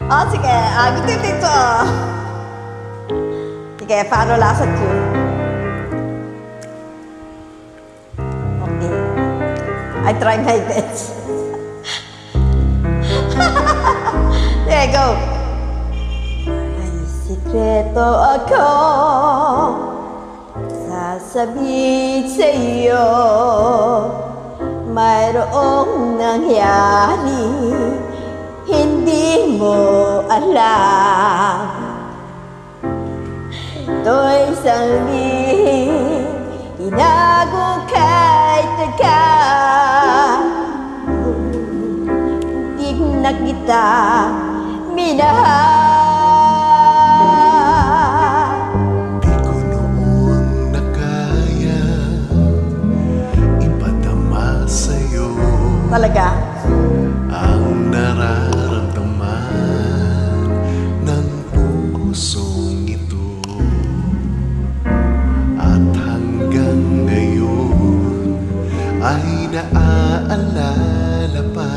Sige. Gitu dito. Sige, paano lasa ko? Okay. I try my best. There you go. May sikreto ako sasabihin sa iyo. Mayroong nangyari hindi mo alam. Ito'y sabihin inago kahit taga. Di na kita minahal. Di ko noon na kaya ipadama sa'yo Talaga? ang nararamdaman ng pusong ito. At hanggang ngayon ay naaalala pa.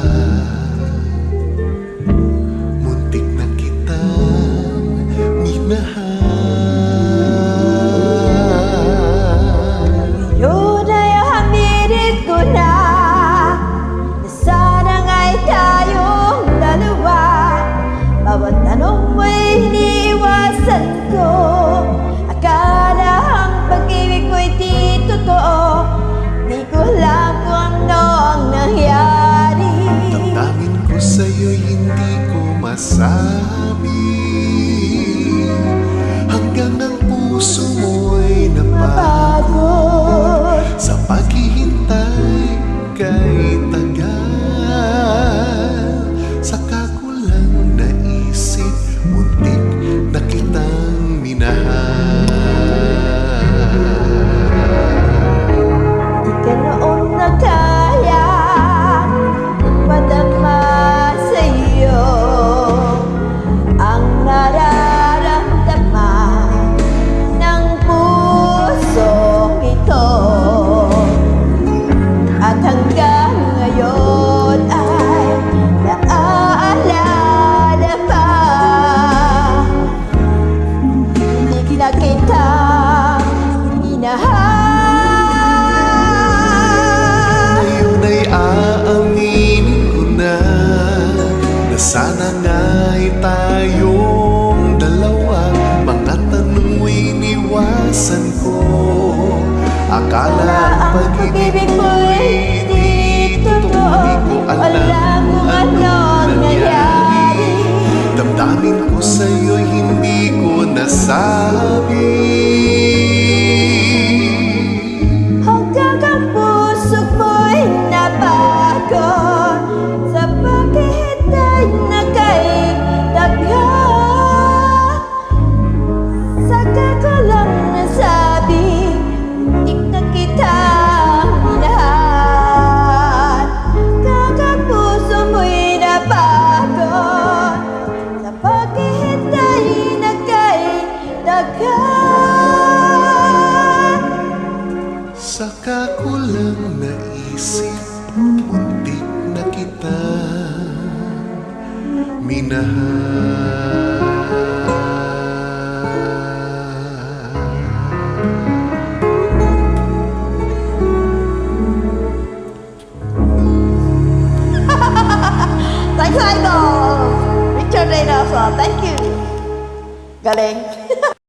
Muntik na kitang minahal. Yun ay hamirit ko na sana nga'y tayong dalawa. Bawat tanong mo'y iniwasan ko. Akala ang pag-ibig ko'y di totoo. Di ko alam kung ano ang nangyari. Damdamin ko sa'yo'y hindi ko masabi. Hanggang ang puso mo'y napagod sa paghihintay kay tagal. Saka ko lang naisip, muntik na kitang minahal. Di ka noon na kaya madama sa'yo ang nararamdaman ng pusong ito. At hanggang ngayon ay naaalala pa. Hindi na kita minahal. Ngayon ay aaminin ko na sana nga'y tayong dalawa. Mga tanong mo'y iniwasan ko. Akala ang pag-ibig mo'y di totoo. Di ko alam kung anong nangyari. Damdamin ko sa'yo'y hindi ko nasabi. Hanggang ang puso mo'y napagod sa paghihintay na kay taga. Saka ko lang nasabi, di na kita minahal. Hanggang ang puso mo'y napagod sa paghihintay na kay taga. Saka ko lang naisip, muntik na kita minahal. Thanks, Idol! Richard Reynoso, thank you! Galing!